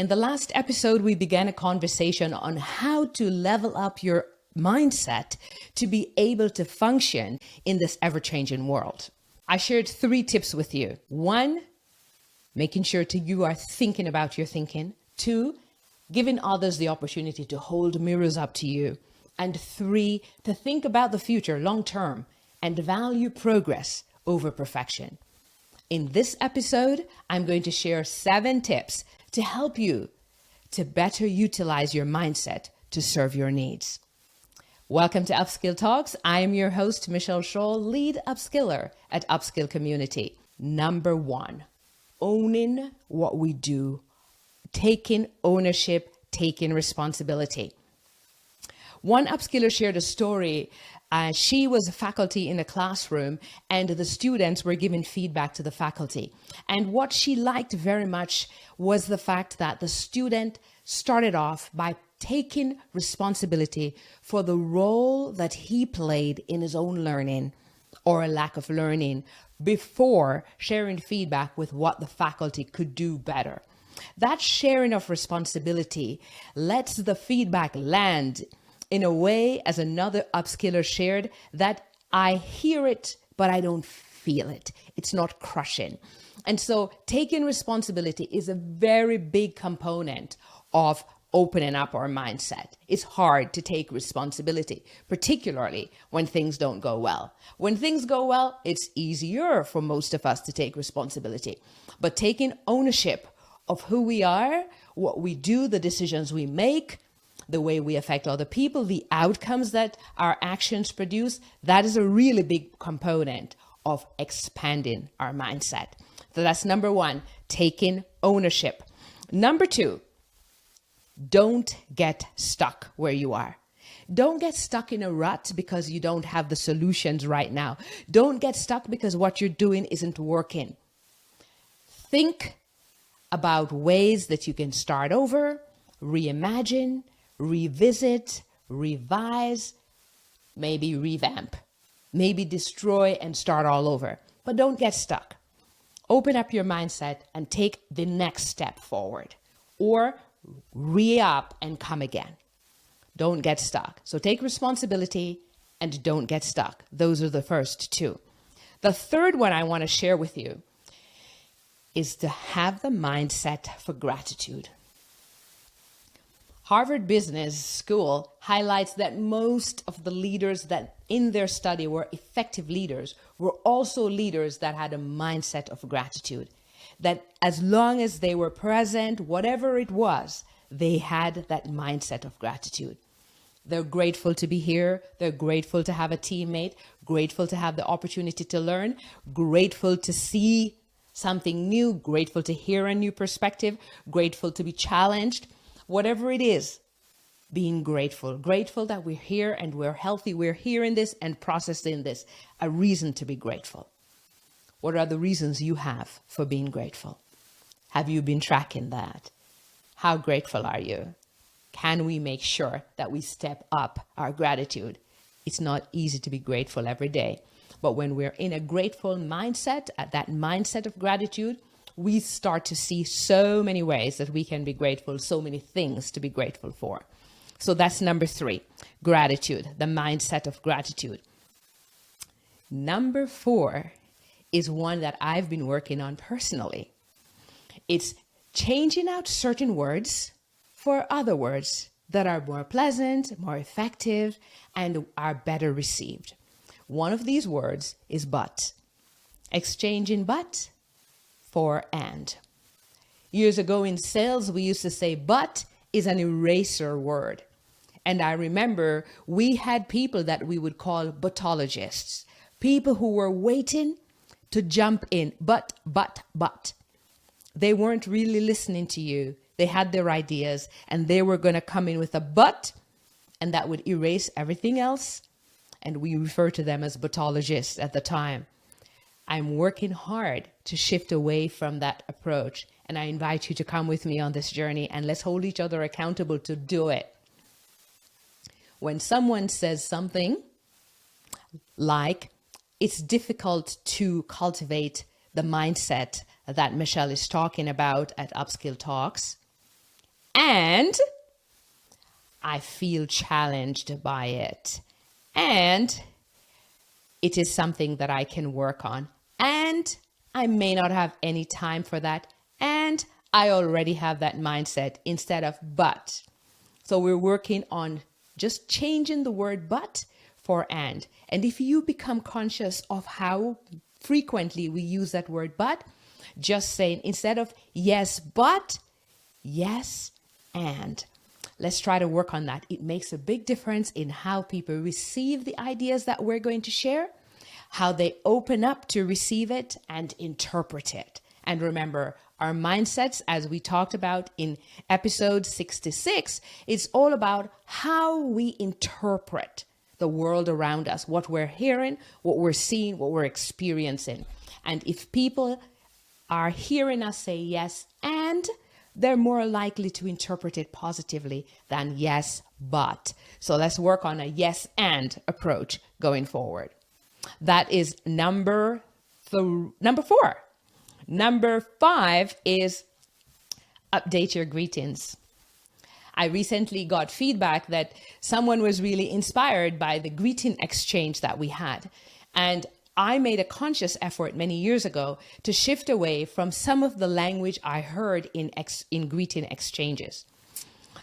In the last episode, we began a conversation on how to level up your mindset to be able to function in this ever-changing world. I shared 3 tips with you. 1, making sure you are thinking about your thinking. 2, giving others the opportunity to hold mirrors up to you. And 3, to think about the future long term and value progress over perfection. In this episode, I'm going to share 7 tips to help you to better utilize your mindset to serve your needs. Welcome to UpSkill Talks. I am your host, Michel Shah, Lead UpSkiller at UpSkill Community. Number 1, owning what we do, taking ownership, taking responsibility. One UpSkiller shared a story. She was a faculty in a classroom and the students were giving feedback to the faculty. And what she liked very much was the fact that the student started off by taking responsibility for the role that he played in his own learning or a lack of learning before sharing feedback with what the faculty could do better. That sharing of responsibility lets the feedback land in a way, as another upskiller shared, that I hear it, but I don't feel it. It's not crushing. And so taking responsibility is a very big component of opening up our mindset. It's hard to take responsibility, particularly when things don't go well. When things go well, it's easier for most of us to take responsibility. But taking ownership of who we are, what we do, the decisions we make, the way we affect other people, the outcomes that our actions produce, that is a really big component of expanding our mindset. So that's number 1, taking ownership. Number 2, don't get stuck where you are. Don't get stuck in a rut because you don't have the solutions right now. Don't get stuck because what you're doing isn't working. Think about ways that you can start over, reimagine, revisit, revise, maybe revamp, maybe destroy and start all over. But don't get stuck. Open up your mindset and take the next step forward, or re-up and come again. Don't get stuck. So take responsibility and don't get stuck. Those are the first 2. The third one I want to share with you is to have the mindset for gratitude. Harvard Business School highlights that most of the leaders that in their study were effective leaders were also leaders that had a mindset of gratitude. That as long as they were present, whatever it was, they had that mindset of gratitude. They're grateful to be here. They're grateful to have a teammate, grateful to have the opportunity to learn, grateful to see something new, grateful to hear a new perspective, grateful to be challenged. Whatever it is, being grateful that we're here and we're healthy, we're hearing this and processing this, a reason to be grateful. What are the reasons you have for being grateful? Have you been tracking that? How grateful are you? Can we make sure that we step up our gratitude? It's not easy to be grateful every day, but when we're in a grateful mindset, at that mindset of gratitude, we start to see so many ways that we can be grateful, so many things to be grateful for. So that's number 3, gratitude, the mindset of gratitude. Number 4 is one that I've been working on personally. It's changing out certain words for other words that are more pleasant, more effective, and are better received. One of these words is but. Exchanging but for and. Years ago in sales, we used to say but is an eraser word. And I remember we had people that we would call butologists, people who were waiting to jump in, but. They weren't really listening to you. They had their ideas and they were going to come in with a but, and that would erase everything else. And we refer to them as butologists at the time. I'm working hard to shift away from that approach. And I invite you to come with me on this journey and let's hold each other accountable to do it. When someone says something like, it's difficult to cultivate the mindset that Michelle is talking about at UpSkill Talks, And I feel challenged by it. And it is something that I can work on. And I may not have any time for that. And I already have that mindset instead of but. So we're working on just changing the word but for and. And if you become conscious of how frequently we use that word but, just saying instead of yes, but, yes, and. Let's try to work on that. It makes a big difference in how people receive the ideas that we're going to share, how they open up to receive it and interpret it. And remember, our mindsets, as we talked about in episode 66, it's all about how we interpret the world around us, what we're hearing, what we're seeing, what we're experiencing. And if people are hearing us say yes, and they're more likely to interpret it positively than yes, but. So let's work on a yes and approach going forward. That is number 4. Number 5 is update your greetings. I recently got feedback that someone was really inspired by the greeting exchange that we had. And I made a conscious effort many years ago to shift away from some of the language I heard in greeting exchanges.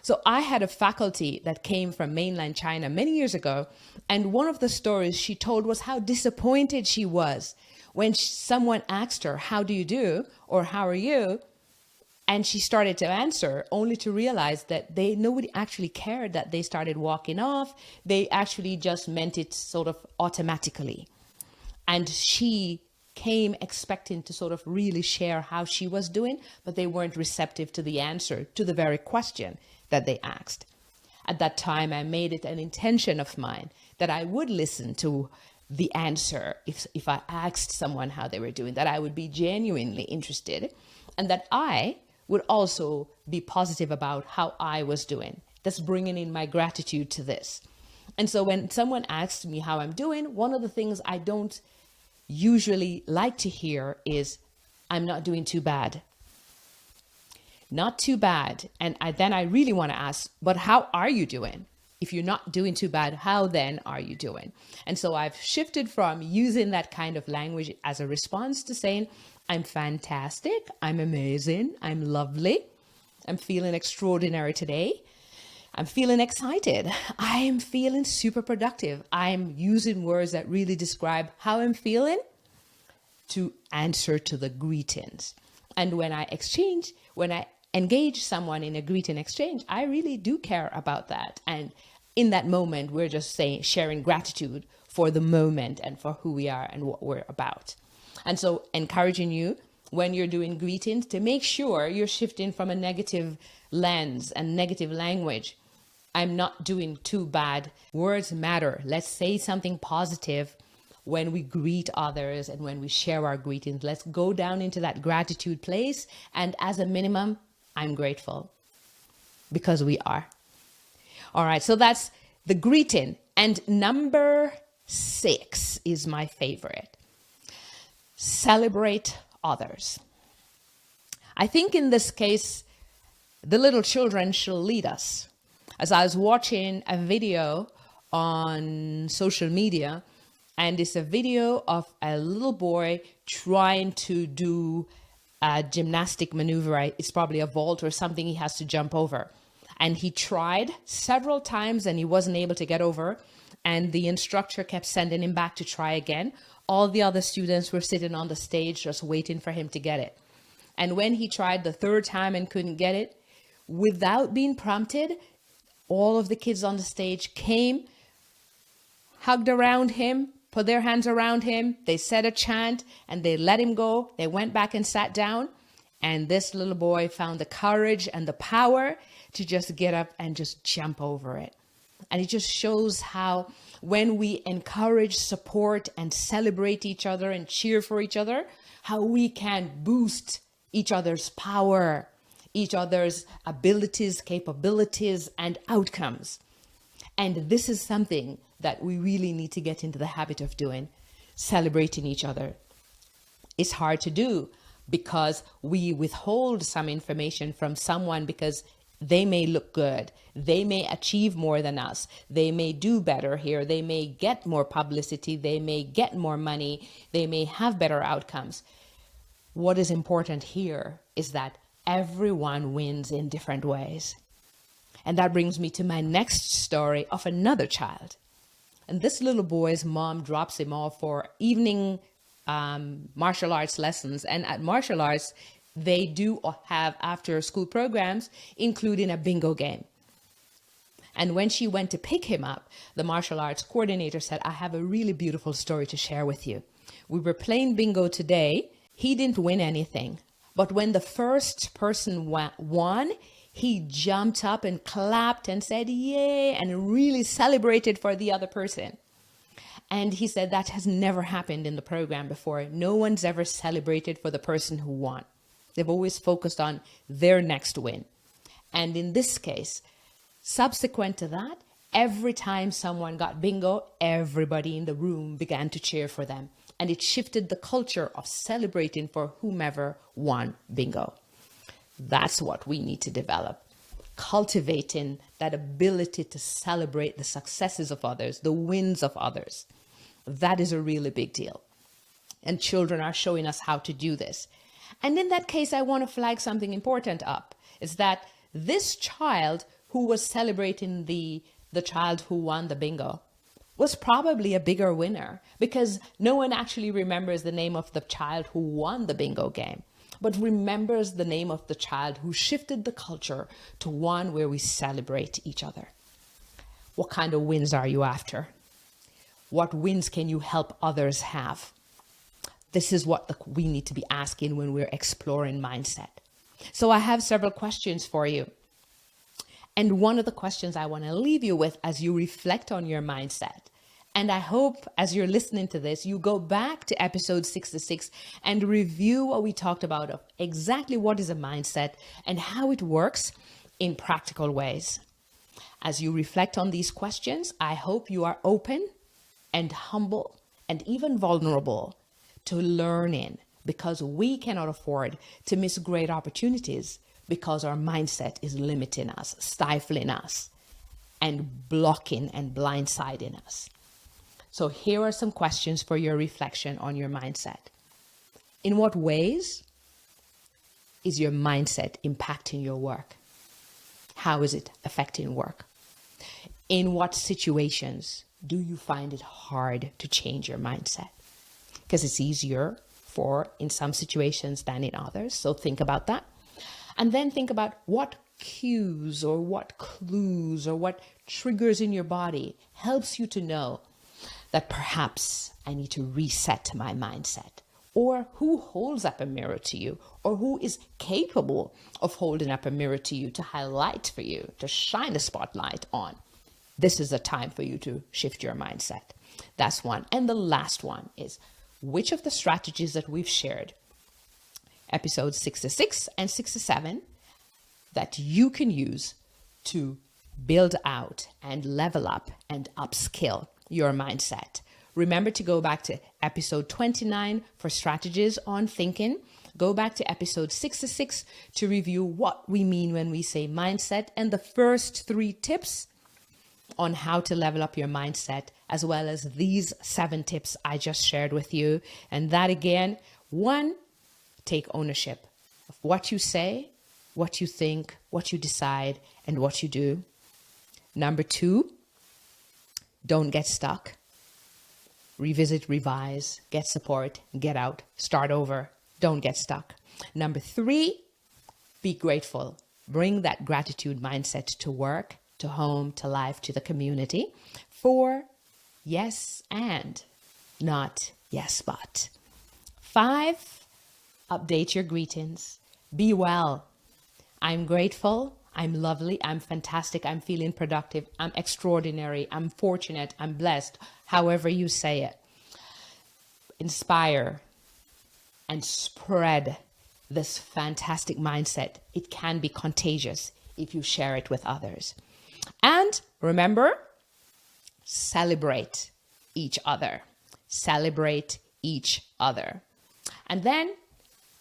So I had a faculty that came from mainland China many years ago, and one of the stories she told was how disappointed she was when someone asked her, "How do you do?" or "How are you?" And she started to answer only to realize that nobody actually cared that they started walking off. They actually just meant it sort of automatically. And she came expecting to sort of really share how she was doing, but they weren't receptive to the answer to the very question that they asked. At that time, I made it an intention of mine that I would listen to the answer if I asked someone how they were doing, that I would be genuinely interested, and that I would also be positive about how I was doing. That's bringing in my gratitude to this. And so when someone asks me how I'm doing, one of the things I don't usually like to hear is, "I'm not doing too bad." Not too bad. And then I really want to ask, but how are you doing? If you're not doing too bad, how then are you doing? And so I've shifted from using that kind of language as a response to saying, "I'm fantastic, I'm amazing, I'm lovely, I'm feeling extraordinary today, I'm feeling excited, I'm feeling super productive." I'm using words that really describe how I'm feeling to answer to the greetings. And when I engage someone in a greeting exchange, I really do care about that. And in that moment, we're just sharing gratitude for the moment and for who we are and what we're about. And so encouraging you when you're doing greetings to make sure you're shifting from a negative lens and negative language. "I'm not doing too bad." Words matter. Let's say something positive when we greet others and when we share our greetings. Let's go down into that gratitude place. And as a minimum, I'm grateful, because we are. All right, so that's the greeting. And number 6 is my favorite. Celebrate others. I think in this case, the little children shall lead us. As I was watching a video on social media, and it's a video of a little boy trying to do a gymnastic maneuver. It's probably a vault or something he has to jump over. And he tried several times and he wasn't able to get over. And the instructor kept sending him back to try again. All the other students were sitting on the stage just waiting for him to get it. And when he tried the 3rd time and couldn't get it, without being prompted, all of the kids on the stage came, hugged around him, put their hands around him, they said a chant, and they let him go. They went back and sat down, and this little boy found the courage and the power to just get up and just jump over it. And it just shows how when we encourage, support, and celebrate each other and cheer for each other, how we can boost each other's power, each other's abilities, capabilities, and outcomes. And this is something that we really need to get into the habit of doing, celebrating each other. It's hard to do because we withhold some information from someone because They may look good. They may achieve more than us. They may do better here. They may get more publicity. They may get more money. They may have better outcomes. What is important here is that everyone wins in different ways. And that brings me to my next story of another child. And this little boy's mom drops him off for evening martial arts lessons. And at martial arts, they do have after school programs, including a bingo game. And when she went to pick him up, the martial arts coordinator said, I have a really beautiful story to share with you. We were playing bingo today. He didn't win anything. But when the first person won, he jumped up and clapped and said, yay, and really celebrated for the other person. And he said that has never happened in the program before. No one's ever celebrated for the person who won. They've always focused on their next win. And in this case, subsequent to that, every time someone got bingo, everybody in the room began to cheer for them. And it shifted the culture of celebrating for whomever won bingo. That's what we need to develop. Cultivating that ability to celebrate the successes of others, the wins of others. That is a really big deal. And children are showing us how to do this. And in that case, I want to flag something important up. Is that this child who was celebrating the child who won the bingo was probably a bigger winner, because no one actually remembers the name of the child who won the bingo game, but remembers the name of the child who shifted the culture to one where we celebrate each other. What kind of wins are you after? What wins can you help others have? This is what we need to be asking when we're exploring mindset. So I have several questions for you. And one of the questions I want to leave you with as you reflect on your mindset, and I hope as you're listening to this, you go back to episode 66 and review what we talked about of exactly what is a mindset and how it works in practical ways. As you reflect on these questions, I hope you are open and humble and even vulnerable to learning, because we cannot afford to miss great opportunities because our mindset is limiting us, stifling us, and blocking and blindsiding us. So here are some questions for your reflection on your mindset. In what ways is your mindset impacting your work? How is it affecting work? In what situations do you find it hard to change your mindset? Because it's easier in some situations than in others. So think about that. And then think about what cues or what clues or what triggers in your body helps you to know that perhaps I need to reset my mindset. Or who holds up a mirror to you, or who is capable of holding up a mirror to you to highlight for you, to shine a spotlight on. This is a time for you to shift your mindset. That's one. And the last one is, which of the strategies that we've shared, episodes 66 and 67, that you can use to build out and level up and upskill your mindset. Remember to go back to episode 29 for strategies on thinking. Go back to episode 66 to review what we mean when we say mindset and the first 3 tips on how to level up your mindset, as well as these 7 tips I just shared with you. And that again, 1, take ownership of what you say, what you think, what you decide, and what you do. Number 2, don't get stuck. Revisit, revise, get support, get out, start over. Don't get stuck. Number 3, be grateful. Bring that gratitude mindset to work, to home, to life, to the community. 4, yes and, not yes but. 5, update your greetings. Be well. I'm grateful. I'm lovely. I'm fantastic. I'm feeling productive. I'm extraordinary. I'm fortunate. I'm blessed. However you say it. Inspire and spread this fantastic mindset. It can be contagious if you share it with others. And remember, celebrate each other. Celebrate each other. And then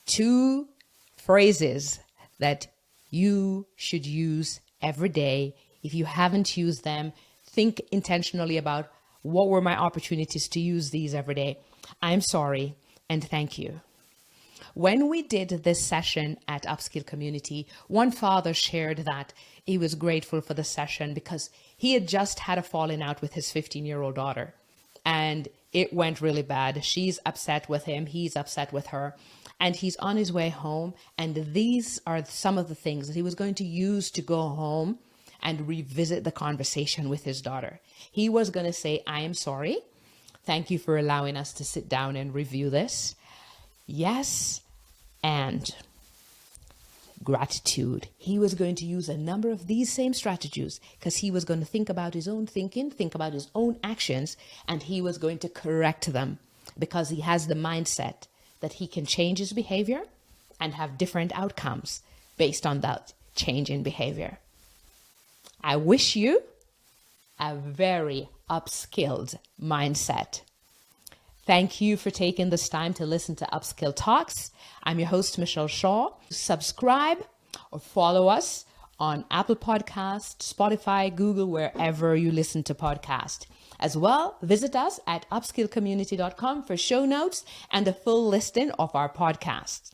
2 phrases that you should use every day. If you haven't used them, think intentionally about what were my opportunities to use these every day. I'm sorry and thank you. When we did this session at UpSkill Community, one father shared that he was grateful for the session because he had just had a falling out with his 15-year-old daughter. And it went really bad. She's upset with him. He's upset with her. And he's on his way home. And these are some of the things that he was going to use to go home and revisit the conversation with his daughter. He was going to say, I am sorry. Thank you for allowing us to sit down and review this. Yes, and gratitude. He was going to use a number of these same strategies because he was going to think about his own thinking, think about his own actions, and he was going to correct them because he has the mindset that he can change his behavior and have different outcomes based on that change in behavior. I wish you a very upskilled mindset. Thank you for taking this time to listen to UpSkill Talks. I'm your host, Michel Shah. Subscribe or follow us on Apple Podcasts, Spotify, Google, wherever you listen to podcasts. As well, visit us at upskillcommunity.com for show notes and a full listing of our podcasts.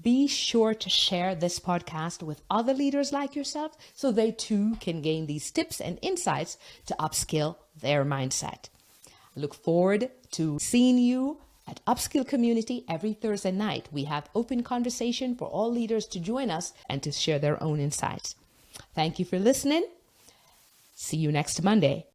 Be sure to share this podcast with other leaders like yourself so they too can gain these tips and insights to upskill their mindset. Look forward to seeing you at UpSkill Community every Thursday night. We have open conversation for all leaders to join us and to share their own insights. Thank you for listening. See you next Monday.